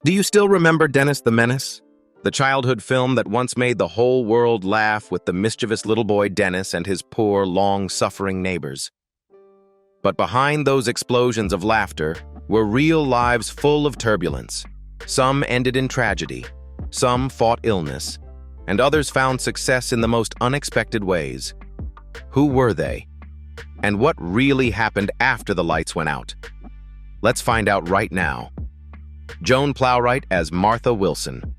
Do you still remember Dennis the Menace? The childhood film that once made the whole world laugh with the mischievous little boy Dennis and his poor, long-suffering neighbors. But behind those explosions of laughter were real lives full of turbulence. Some ended in tragedy, some fought illness, and others found success in the most unexpected ways. Who were they? And what really happened after the lights went out? Let's find out right now. Joan Plowright as Martha Wilson.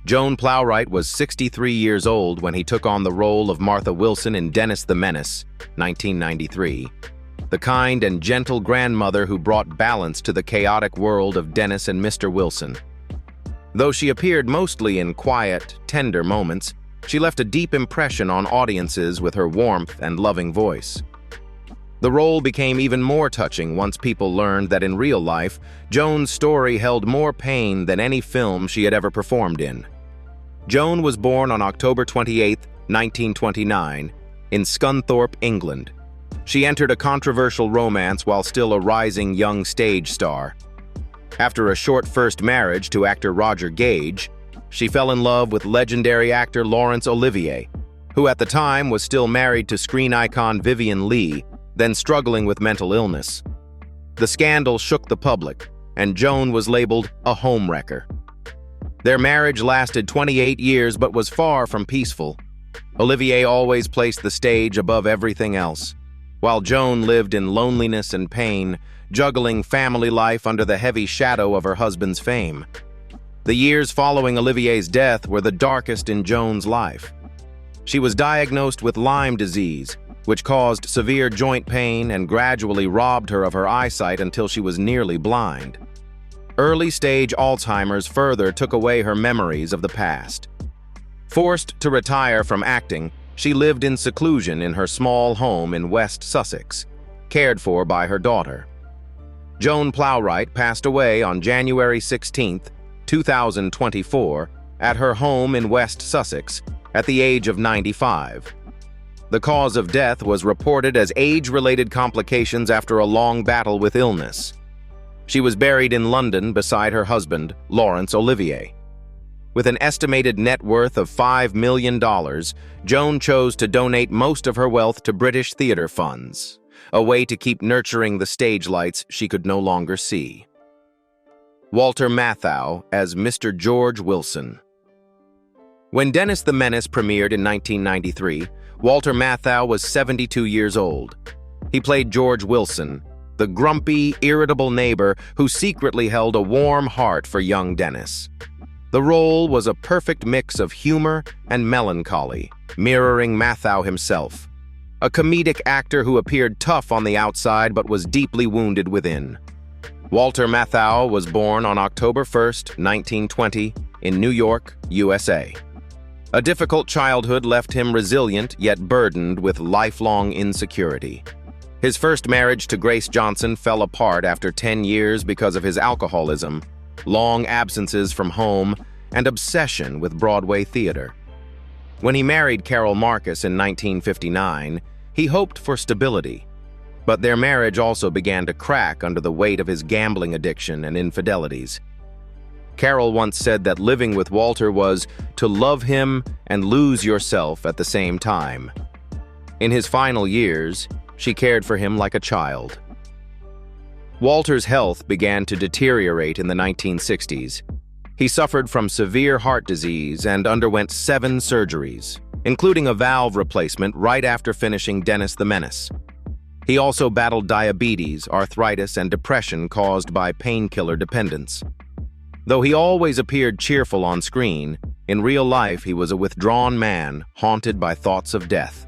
Joan Plowright was 63 years old when he took on the role of Martha Wilson in Dennis the Menace, 1993. The kind and gentle grandmother who brought balance to the chaotic world of Dennis and Mr. Wilson. Though she appeared mostly in quiet, tender moments, she left a deep impression on audiences with her warmth and loving voice. The role became even more touching once people learned that in real life, Joan's story held more pain than any film she had ever performed in. Joan was born on October 28, 1929, in Scunthorpe, England. She entered a controversial romance while still a rising young stage star. After a short first marriage to actor Roger Gage, she fell in love with legendary actor Laurence Olivier, who at the time was still married to screen icon Vivien Leigh, then struggling with mental illness. The scandal shook the public, and Joan was labeled a homewrecker. Their marriage lasted 28 years but was far from peaceful. Olivier always placed the stage above everything else, while Joan lived in loneliness and pain, juggling family life under the heavy shadow of her husband's fame. The years following Olivier's death were the darkest in Joan's life. She was diagnosed with Lyme disease, which caused severe joint pain and gradually robbed her of her eyesight until she was nearly blind. Early-stage Alzheimer's further took away her memories of the past. Forced to retire from acting, she lived in seclusion in her small home in West Sussex, cared for by her daughter. Joan Plowright passed away on January 16, 2024, at her home in West Sussex at the age of 95. The cause of death was reported as age-related complications after a long battle with illness. She was buried in London beside her husband, Laurence Olivier. With an estimated net worth of $5 million, Joan chose to donate most of her wealth to British theatre funds, a way to keep nurturing the stage lights she could no longer see. Walter Matthau as Mr. George Wilson. When Dennis the Menace premiered in 1993, Walter Matthau was 72 years old. He played George Wilson, the grumpy, irritable neighbor who secretly held a warm heart for young Dennis. The role was a perfect mix of humor and melancholy, mirroring Matthau himself, a comedic actor who appeared tough on the outside but was deeply wounded within. Walter Matthau was born on October 1, 1920, in New York, USA. A difficult childhood left him resilient yet burdened with lifelong insecurity. His first marriage to Grace Johnson fell apart after 10 years because of his alcoholism, long absences from home, and obsession with Broadway theater. When he married Carol Marcus in 1959, he hoped for stability, but their marriage also began to crack under the weight of his gambling addiction and infidelities. Carol once said that living with Walter was to love him and lose yourself at the same time. In his final years, she cared for him like a child. Walter's health began to deteriorate in the 1960s. He suffered from severe heart disease and underwent 7 surgeries, including a valve replacement right after finishing Dennis the Menace. He also battled diabetes, arthritis, and depression caused by painkiller dependence. Though he always appeared cheerful on screen, in real life he was a withdrawn man haunted by thoughts of death.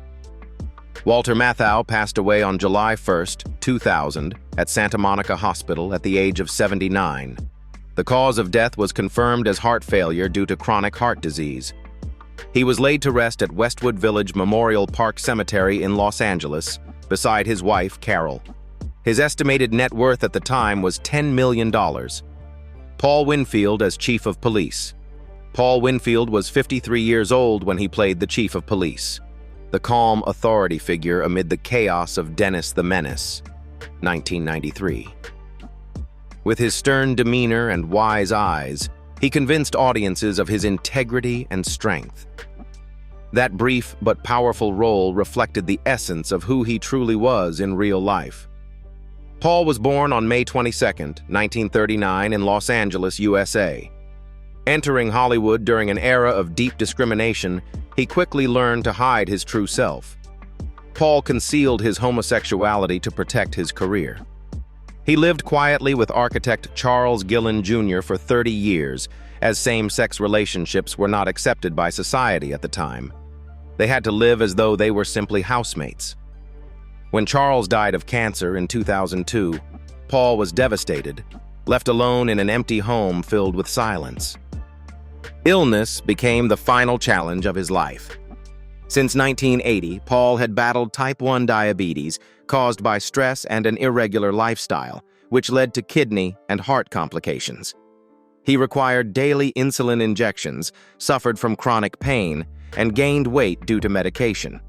Walter Matthau passed away on July 1, 2000, at Santa Monica Hospital at the age of 79. The cause of death was confirmed as heart failure due to chronic heart disease. He was laid to rest at Westwood Village Memorial Park Cemetery in Los Angeles, beside his wife, Carol. His estimated net worth at the time was $10 million. Paul Winfield as Chief of Police. Paul Winfield was 53 years old when he played the Chief of Police, the calm authority figure amid the chaos of Dennis the Menace, 1993. With his stern demeanor and wise eyes, he convinced audiences of his integrity and strength. That brief but powerful role reflected the essence of who he truly was in real life. Paul was born on May 22, 1939 in Los Angeles, USA. Entering Hollywood during an era of deep discrimination, he quickly learned to hide his true self. Paul concealed his homosexuality to protect his career. He lived quietly with architect Charles Gillen Jr. for 30 years, as same-sex relationships were not accepted by society at the time. They had to live as though they were simply housemates. When Charles died of cancer in 2002, Paul was devastated, left alone in an empty home filled with silence. Illness became the final challenge of his life. Since 1980, Paul had battled type 1 diabetes caused by stress and an irregular lifestyle, which led to kidney and heart complications. He required daily insulin injections, suffered from chronic pain, and gained weight due to medication.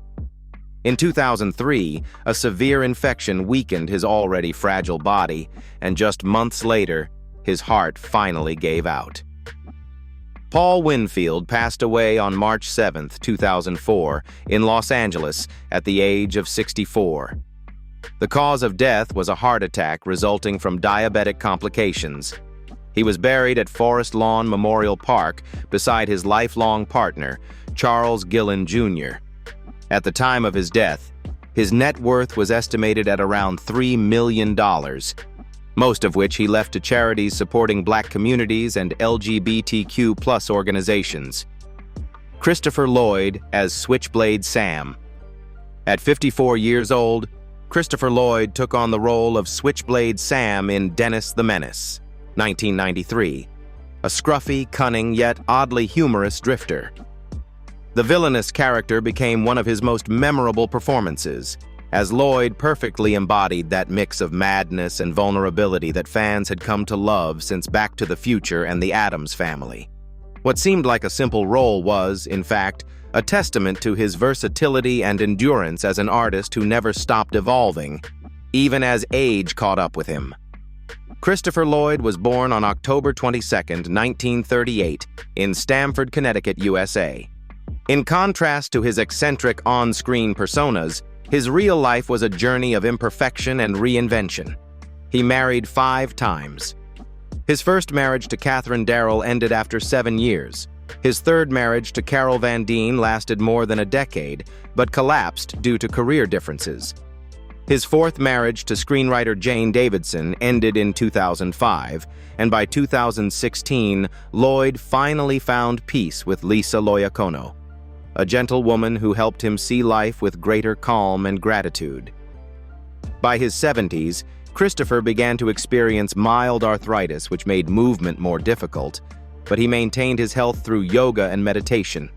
In 2003, a severe infection weakened his already fragile body, and just months later, his heart finally gave out. Paul Winfield passed away on March 7, 2004, in Los Angeles at the age of 64. The cause of death was a heart attack resulting from diabetic complications. He was buried at Forest Lawn Memorial Park beside his lifelong partner, Charles Gillen Jr. At the time of his death, his net worth was estimated at around $3 million, most of which he left to charities supporting Black communities and LGBTQ+ organizations. Christopher Lloyd as Switchblade Sam. At 54 years old, Christopher Lloyd took on the role of Switchblade Sam in Menace the Menace, 1993, a scruffy, cunning, yet oddly humorous drifter. The villainous character became one of his most memorable performances, as Lloyd perfectly embodied that mix of madness and vulnerability that fans had come to love since Back to the Future and the Addams Family. What seemed like a simple role was, in fact, a testament to his versatility and endurance as an artist who never stopped evolving, even as age caught up with him. Christopher Lloyd was born on October 22, 1938, in Stamford, Connecticut, USA. In contrast to his eccentric on-screen personas, his real life was a journey of imperfection and reinvention. He married 5 times. His first marriage to Catherine Darrell ended after 7 years. His third marriage to Carol Van Dien lasted more than a decade, but collapsed due to career differences. His fourth marriage to screenwriter Jane Davidson ended in 2005, and by 2016, Lloyd finally found peace with Lisa Loyacono, a gentle woman who helped him see life with greater calm and gratitude. By his 70s, Christopher began to experience mild arthritis, which made movement more difficult, but he maintained his health through yoga and meditation.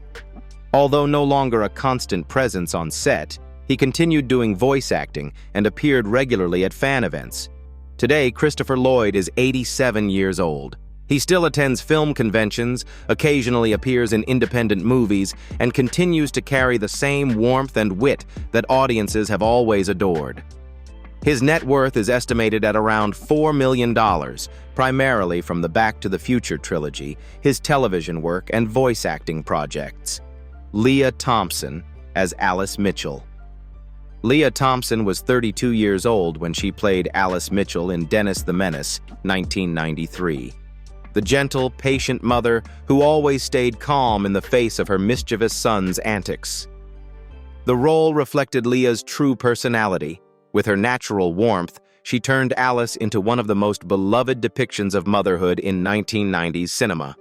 Although no longer a constant presence on set, he continued doing voice acting and appeared regularly at fan events. Today, Christopher Lloyd is 87 years old. He still attends film conventions, occasionally appears in independent movies, and continues to carry the same warmth and wit that audiences have always adored. His net worth is estimated at around $4 million, primarily from the Back to the Future trilogy, his television work, and voice acting projects. Lea Thompson as Alice Mitchell. Lea Thompson was 32 years old when she played Alice Mitchell in Menace the Menace, 1993. The gentle, patient mother who always stayed calm in the face of her mischievous son's antics. The role reflected Lea's true personality. With her natural warmth, she turned Alice into one of the most beloved depictions of motherhood in 1990s cinema.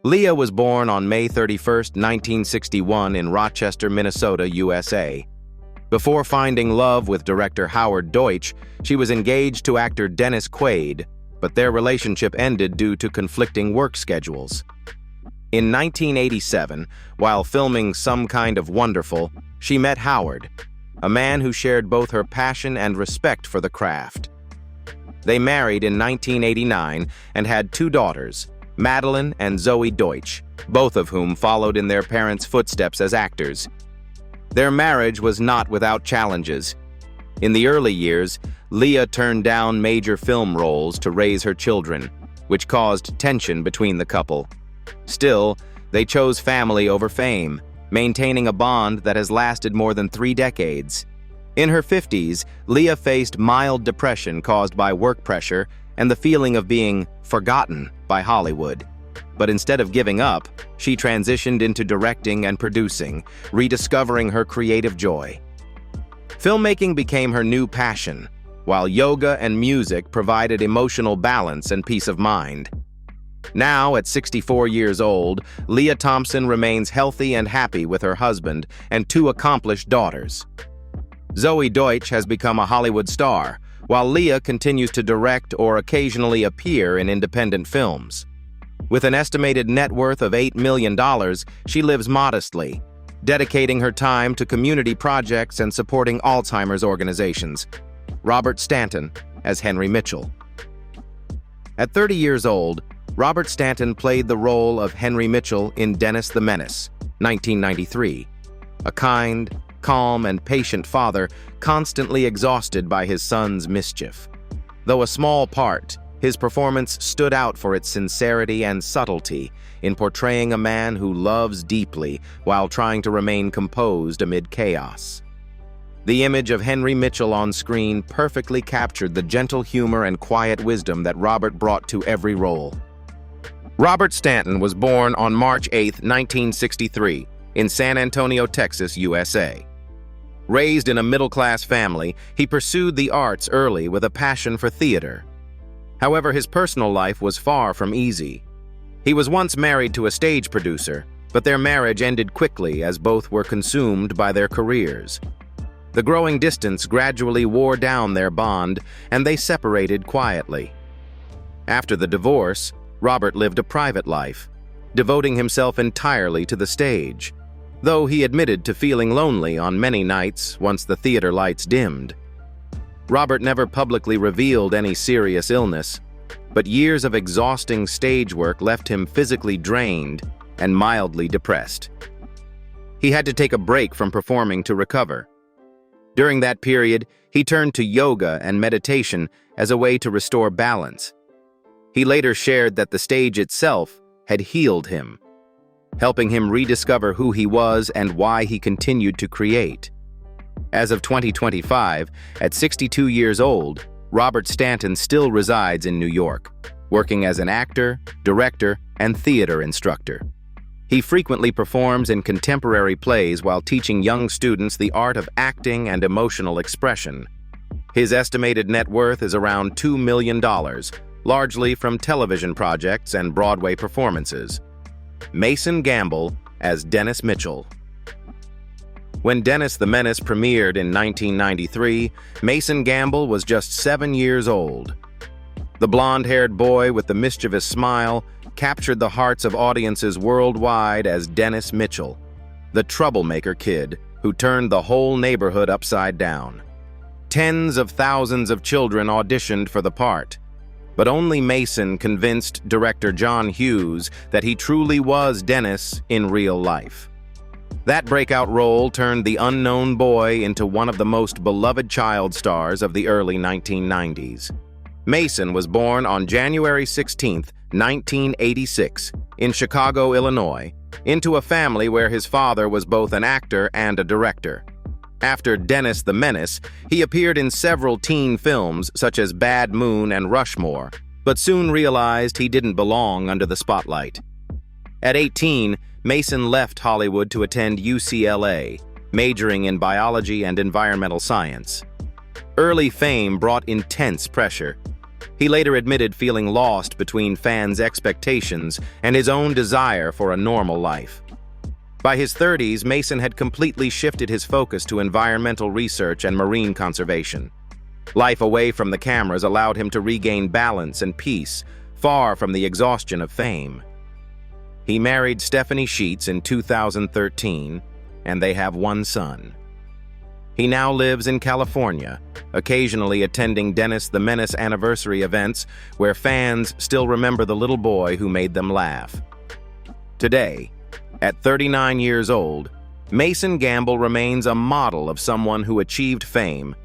Lea was born on May 31, 1961 in Rochester, Minnesota, USA. Before finding love with director Howard Deutsch, she was engaged to actor Dennis Quaid, but their relationship ended due to conflicting work schedules. In 1987, while filming Some Kind of Wonderful, she met Howard, a man who shared both her passion and respect for the craft. They married in 1989 and had 2 daughters, Madeline and Zoe Deutsch, both of whom followed in their parents' footsteps as actors. Their marriage was not without challenges. In the early years, Lea turned down major film roles to raise her children, which caused tension between the couple. Still, they chose family over fame, maintaining a bond that has lasted more than 3 decades. In her 50s, Lea faced mild depression caused by work pressure and the feeling of being forgotten by Hollywood. But instead of giving up, she transitioned into directing and producing, rediscovering her creative joy. Filmmaking became her new passion, while yoga and music provided emotional balance and peace of mind. Now, at 64 years old, Lea Thompson remains healthy and happy with her husband and 2 accomplished daughters. Zoe Deutsch has become a Hollywood star, while Lea continues to direct or occasionally appear in independent films. With an estimated net worth of $8 million, she lives modestly, dedicating her time to community projects and supporting Alzheimer's organizations. Robert Stanton as Henry Mitchell. At 30 years old, Robert Stanton played the role of Henry Mitchell in Dennis the Menace, 1993. A kind, calm, and patient father constantly exhausted by his son's mischief. Though a small part, his performance stood out for its sincerity and subtlety in portraying a man who loves deeply while trying to remain composed amid chaos. The image of Henry Mitchell on screen perfectly captured the gentle humor and quiet wisdom that Robert brought to every role. Robert Stanton was born on March 8, 1963, in San Antonio, Texas, USA. Raised in a middle-class family, he pursued the arts early with a passion for theater. However, his personal life was far from easy. He was once married to a stage producer, but their marriage ended quickly as both were consumed by their careers. The growing distance gradually wore down their bond, and they separated quietly. After the divorce, Robert lived a private life, devoting himself entirely to the stage, though he admitted to feeling lonely on many nights once the theater lights dimmed. Robert never publicly revealed any serious illness, but years of exhausting stage work left him physically drained and mildly depressed. He had to take a break from performing to recover. During that period, he turned to yoga and meditation as a way to restore balance. He later shared that the stage itself had healed him, helping him rediscover who he was and why he continued to create. As of 2025, at 62 years old, Robert Stanton still resides in New York, working as an actor, director, and theater instructor. He frequently performs in contemporary plays while teaching young students the art of acting and emotional expression. His estimated net worth is around $2 million, largely from television projects and Broadway performances. Mason Gamble as Dennis Mitchell. When Dennis the Menace premiered in 1993, Mason Gamble was just 7 years old. The blonde-haired boy with the mischievous smile captured the hearts of audiences worldwide as Dennis Mitchell, the troublemaker kid who turned the whole neighborhood upside down. Tens of thousands of children auditioned for the part, but only Mason convinced director John Hughes that he truly was Dennis in real life. That breakout role turned the unknown boy into one of the most beloved child stars of the early 1990s. Mason was born on January 16, 1986, in Chicago, Illinois, into a family where his father was both an actor and a director. After Dennis the Menace, he appeared in several teen films such as Bad Moon and Rushmore, but soon realized he didn't belong under the spotlight. At 18, Mason left Hollywood to attend UCLA, majoring in biology and environmental science. Early fame brought intense pressure. He later admitted feeling lost between fans' expectations and his own desire for a normal life. By his 30s, Mason had completely shifted his focus to environmental research and marine conservation. Life away from the cameras allowed him to regain balance and peace, far from the exhaustion of fame. He married Stephanie Sheets in 2013, and they have one son. He now lives in California, occasionally attending Dennis the Menace anniversary events where fans still remember the little boy who made them laugh. Today, at 39 years old, Mason Gamble remains a model of someone who achieved fame,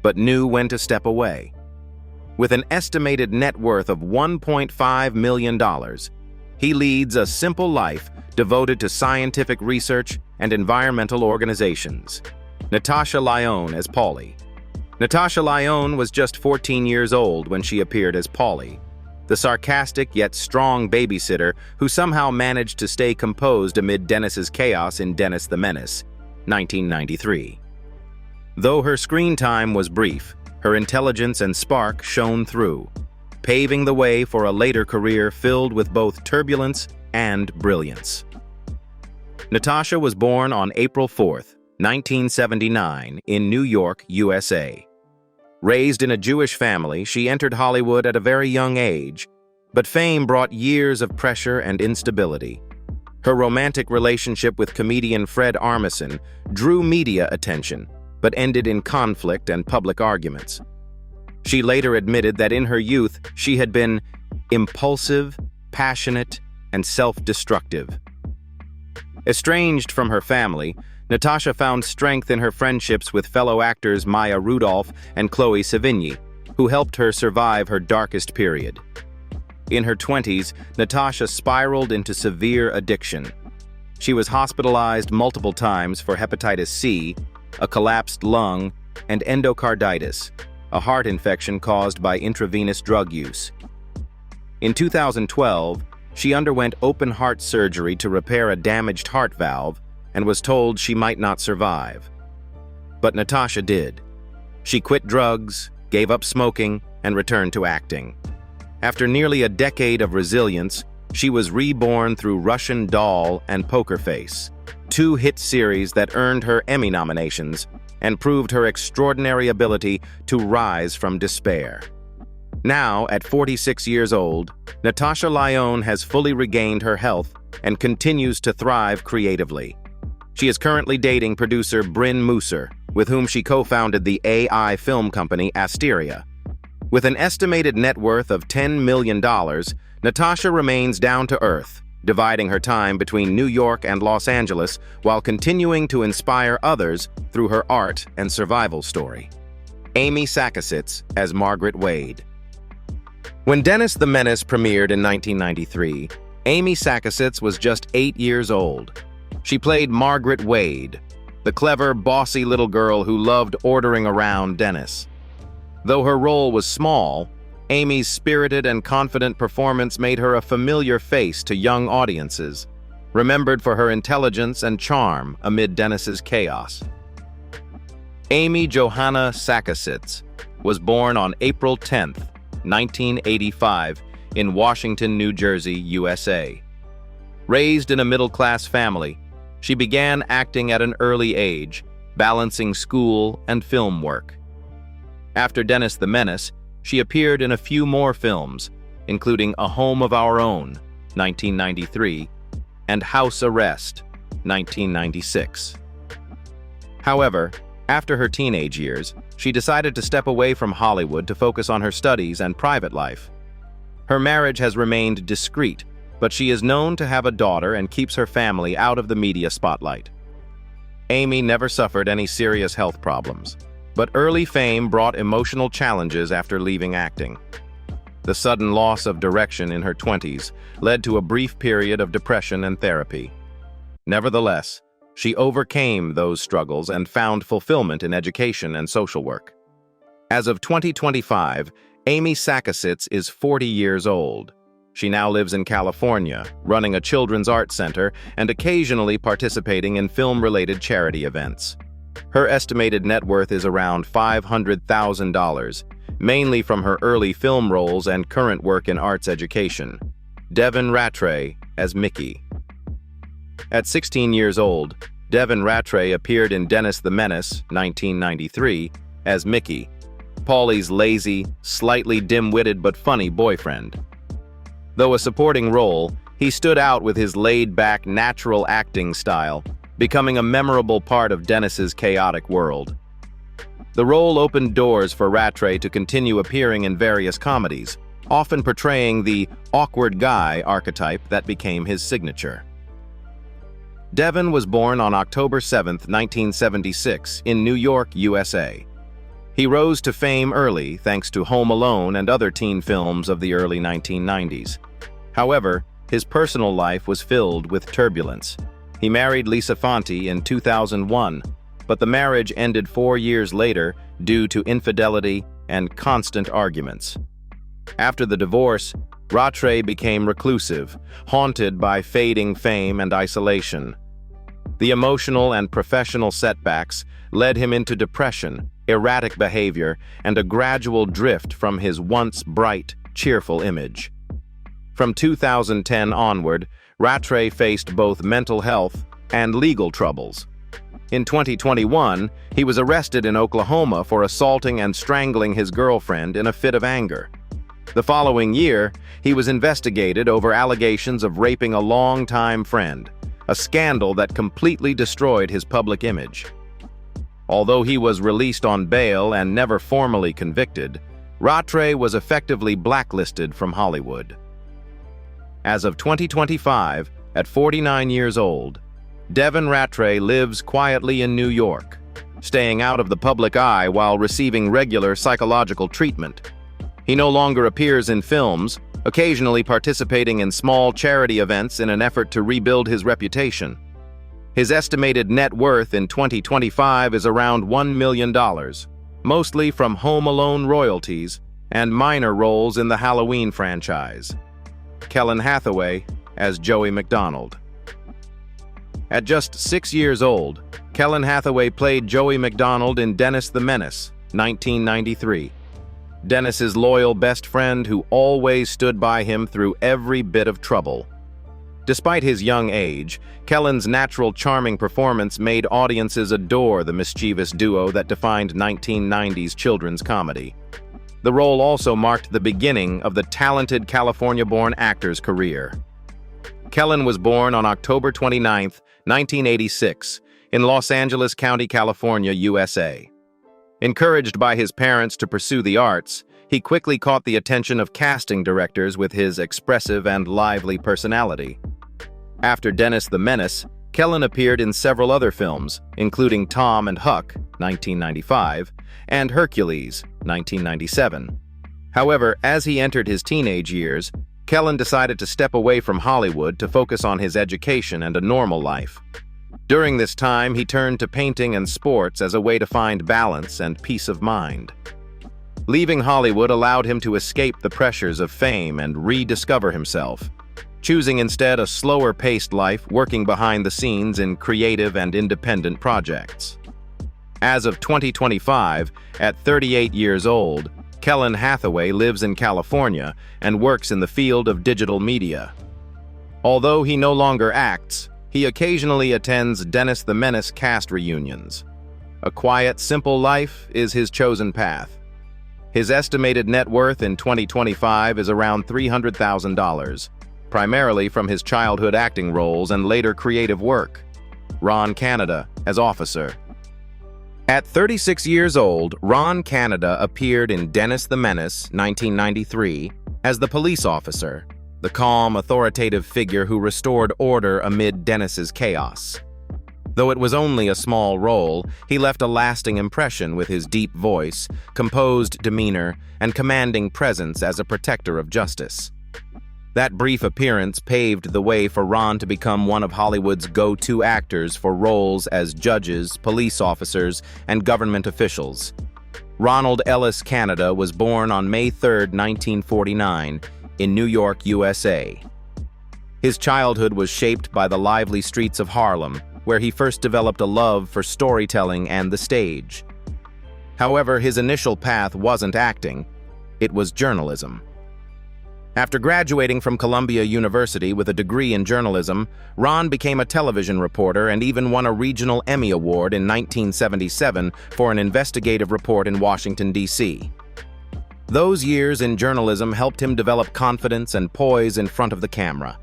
but knew when to step away. With an estimated net worth of $1.5 million, he leads a simple life devoted to scientific research and environmental organizations. Natasha Lyonne as Polly. Natasha Lyonne was just 14 years old when she appeared as Polly, the sarcastic yet strong babysitter who somehow managed to stay composed amid Dennis's chaos in Dennis the Menace, 1993. Though her screen time was brief, her intelligence and spark shone through, paving the way for a later career filled with both turbulence and brilliance. Natasha was born on April 4, 1979, in New York, USA. Raised in a Jewish family, she entered Hollywood at a very young age, but fame brought years of pressure and instability. Her romantic relationship with comedian Fred Armisen drew media attention, but ended in conflict and public arguments. She later admitted that in her youth she had been impulsive, passionate, and self-destructive. Estranged from her family, Natasha found strength in her friendships with fellow actors Maya Rudolph and Chloe Sevigny, who helped her survive her darkest period. In her 20s, Natasha spiraled into severe addiction. She was hospitalized multiple times for hepatitis C, a collapsed lung, and endocarditis, a heart infection caused by intravenous drug use. In 2012, she underwent open-heart surgery to repair a damaged heart valve and was told she might not survive. But Natasha did. She quit drugs, gave up smoking, and returned to acting. After nearly a decade of resilience, she was reborn through Russian Doll and Poker Face, two hit series that earned her Emmy nominations and proved her extraordinary ability to rise from despair. Now, at 46 years old, Natasha Lyonne has fully regained her health and continues to thrive creatively. She is currently dating producer Bryn Mooser, with whom she co-founded the AI film company Asteria. With an estimated net worth of $10 million, Natasha remains down to earth, dividing her time between New York and Los Angeles while continuing to inspire others through her art and survival story. Amy Sakasits as Margaret Wade. When Dennis the Menace premiered in 1993, Amy Sakasits was just 8 years old. She played Margaret Wade, the clever, bossy little girl who loved ordering around Dennis. Though her role was small, Amy's spirited and confident performance made her a familiar face to young audiences, remembered for her intelligence and charm amid Dennis's chaos. Amy Johanna Sakasits was born on April 10, 1985, in Washington, New Jersey, USA. Raised in a middle-class family, she began acting at an early age, balancing school and film work. After Dennis the Menace, she appeared in a few more films, including A Home of Our Own, 1993, and House Arrest, 1996. However, after her teenage years, she decided to step away from Hollywood to focus on her studies and private life. Her marriage has remained discreet, but she is known to have a daughter and keeps her family out of the media spotlight. Amy never suffered any serious health problems, but early fame brought emotional challenges after leaving acting. The sudden loss of direction in her 20s led to a brief period of depression and therapy. Nevertheless, she overcame those struggles and found fulfillment in education and social work. As of 2025, Amy Sakasits is 40 years old. She now lives in California, running a children's art center and occasionally participating in film-related charity events. Her estimated net worth is around $500,000, mainly from her early film roles and current work in arts education. Devon Rattray as Mickey. At 16 years old, Devon Rattray appeared in Dennis the Menace, 1993, as Mickey, Paulie's lazy, slightly dim-witted but funny boyfriend. Though a supporting role, he stood out with his laid-back, natural acting style, becoming a memorable part of Dennis's chaotic world. The role opened doors for Rattray to continue appearing in various comedies, often portraying the awkward guy archetype that became his signature. Devon was born on October 7, 1976, in New York, USA. He rose to fame early thanks to Home Alone and other teen films of the early 1990s. However, his personal life was filled with turbulence. He married Lisa Fonte in 2001, but the marriage ended 4 years later due to infidelity and constant arguments. After the divorce, Rattray became reclusive, haunted by fading fame and isolation. The emotional and professional setbacks led him into depression, erratic behavior, and a gradual drift from his once bright, cheerful image. From 2010 onward, Rattray faced both mental health and legal troubles. In 2021, he was arrested in Oklahoma for assaulting and strangling his girlfriend in a fit of anger. The following year, he was investigated over allegations of raping a longtime friend, a scandal that completely destroyed his public image. Although he was released on bail and never formally convicted, Rattray was effectively blacklisted from Hollywood. As of 2025, at 49 years old, Devon Rattray lives quietly in New York, staying out of the public eye while receiving regular psychological treatment. He no longer appears in films, occasionally participating in small charity events in an effort to rebuild his reputation. His estimated net worth in 2025 is around $1 million, mostly from Home Alone royalties and minor roles in the Halloween franchise. Kellen Hathaway as Joey McDonald. At just 6 years old, Kellen Hathaway played Joey McDonald in Menace the Menace, 1993. Dennis's loyal best friend who always stood by him through every bit of trouble. Despite his young age, Kellen's natural charming performance made audiences adore the mischievous duo that defined 1990s children's comedy. The role also marked the beginning of the talented California-born actor's career. Kellen was born on October 29, 1986, in Los Angeles County, California, USA. Encouraged by his parents to pursue the arts, he quickly caught the attention of casting directors with his expressive and lively personality. After Menace the Menace, Kellen appeared in several other films, including Tom and Huck, 1995, and Hercules, 1997. However, as he entered his teenage years, Kellen decided to step away from Hollywood to focus on his education and a normal life. During this time, he turned to painting and sports as a way to find balance and peace of mind. Leaving Hollywood allowed him to escape the pressures of fame and rediscover himself, choosing instead a slower-paced life working behind the scenes in creative and independent projects. As of 2025, at 38 years old, Kellen Hathaway lives in California and works in the field of digital media. Although he no longer acts, he occasionally attends Menace the Menace cast reunions. A quiet, simple life is his chosen path. His estimated net worth in 2025 is around $300,000, primarily from his childhood acting roles and later creative work. Ron Canada as Officer. At 36 years old, Ron Canada appeared in Menace the Menace, 1993, as the police officer, the calm, authoritative figure who restored order amid Dennis's chaos. Though it was only a small role, he left a lasting impression with his deep voice, composed demeanor, and commanding presence as a protector of justice. That brief appearance paved the way for Ron to become one of Hollywood's go-to actors for roles as judges, police officers, and government officials. Ronald Ellis Canada was born on May 3, 1949, in New York, USA. His childhood was shaped by the lively streets of Harlem, where he first developed a love for storytelling and the stage. However, his initial path wasn't acting, it was journalism. After graduating from Columbia University with a degree in journalism, Ron became a television reporter and even won a regional Emmy Award in 1977 for an investigative report in Washington, D.C. Those years in journalism helped him develop confidence and poise in front of the camera,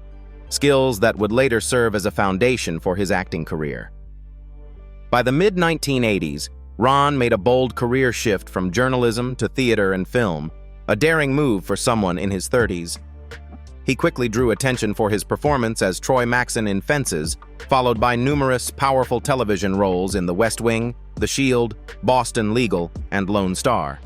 skills that would later serve as a foundation for his acting career. By the mid-1980s, Ron made a bold career shift from journalism to theater and film, a daring move for someone in his 30s. He quickly drew attention for his performance as Troy Maxon in Fences, followed by numerous powerful television roles in The West Wing, The Shield, Boston Legal, and Lone Star.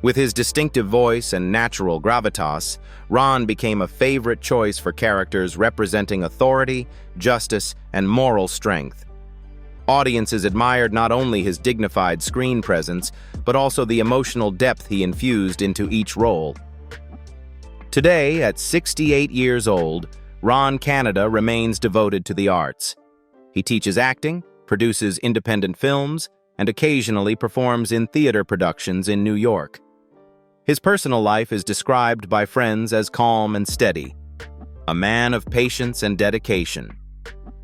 With his distinctive voice and natural gravitas, Ron became a favorite choice for characters representing authority, justice, and moral strength. Audiences admired not only his dignified screen presence, but also the emotional depth he infused into each role. Today, at 68 years old, Ron Canada remains devoted to the arts. He teaches acting, produces independent films, and occasionally performs in theater productions in New York. His personal life is described by friends as calm and steady, a man of patience and dedication.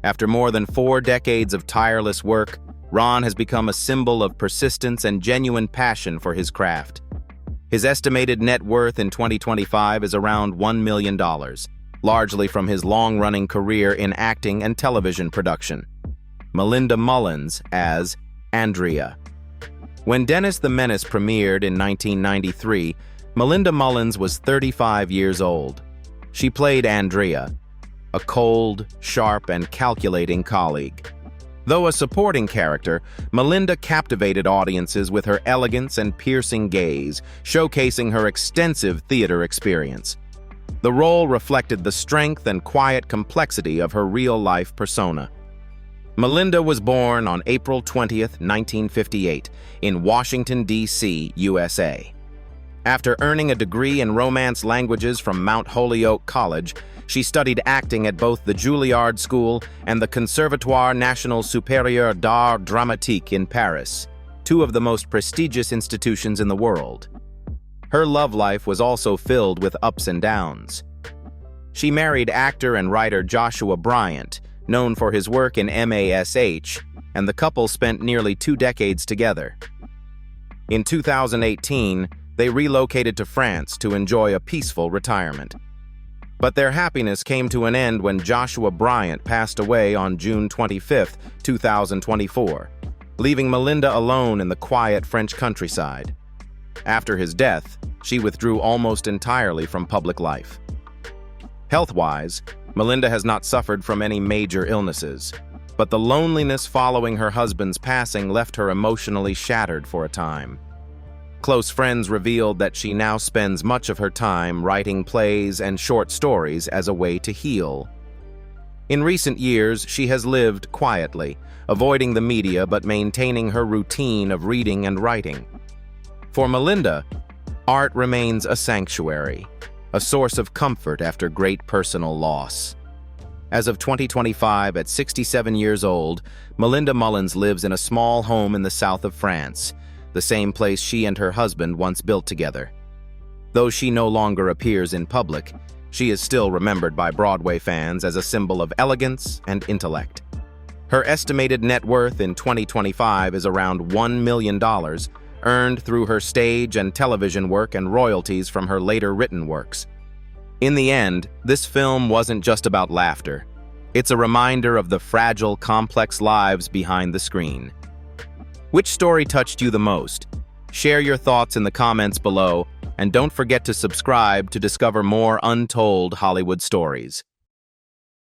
After more than 4 decades of tireless work, Ron has become a symbol of persistence and genuine passion for his craft. His estimated net worth in 2025 is around $1 million, largely from his long-running career in acting and television production. Melinda Mullins as Andrea. When Dennis the Menace premiered in 1993, Melinda Mullins was 35 years old. She played Andrea, a cold, sharp, and calculating colleague. Though a supporting character, Melinda captivated audiences with her elegance and piercing gaze, showcasing her extensive theater experience. The role reflected the strength and quiet complexity of her real-life persona. Melinda was born on April 20, 1958, in Washington, D.C., USA. After earning a degree in Romance languages from Mount Holyoke College, she studied acting at both the Juilliard School and the Conservatoire National Supérieur d'Art Dramatique in Paris, 2 of the most prestigious institutions in the world. Her love life was also filled with ups and downs. She married actor and writer Joshua Bryant, known for his work in MASH, and the couple spent nearly 2 decades together. In 2018, they relocated to France to enjoy a peaceful retirement. But their happiness came to an end when Joshua Bryant passed away on June 25, 2024, leaving Melinda alone in the quiet French countryside. After his death, she withdrew almost entirely from public life. Health-wise, Melinda has not suffered from any major illnesses, but the loneliness following her husband's passing left her emotionally shattered for a time. Close friends revealed that she now spends much of her time writing plays and short stories as a way to heal. In recent years, she has lived quietly, avoiding the media but maintaining her routine of reading and writing. For Melinda, art remains a sanctuary, a source of comfort after great personal loss. As of 2025, at 67 years old, Melinda Mullins lives in a small home in the south of France, the same place she and her husband once built together. Though she no longer appears in public, she is still remembered by Broadway fans as a symbol of elegance and intellect. Her estimated net worth in 2025 is around $1 million, earned through her stage and television work and royalties from her later written works. In the end, this film wasn't just about laughter. It's a reminder of the fragile, complex lives behind the screen. Which story touched you the most? Share your thoughts in the comments below, and don't forget to subscribe to discover more untold Hollywood stories.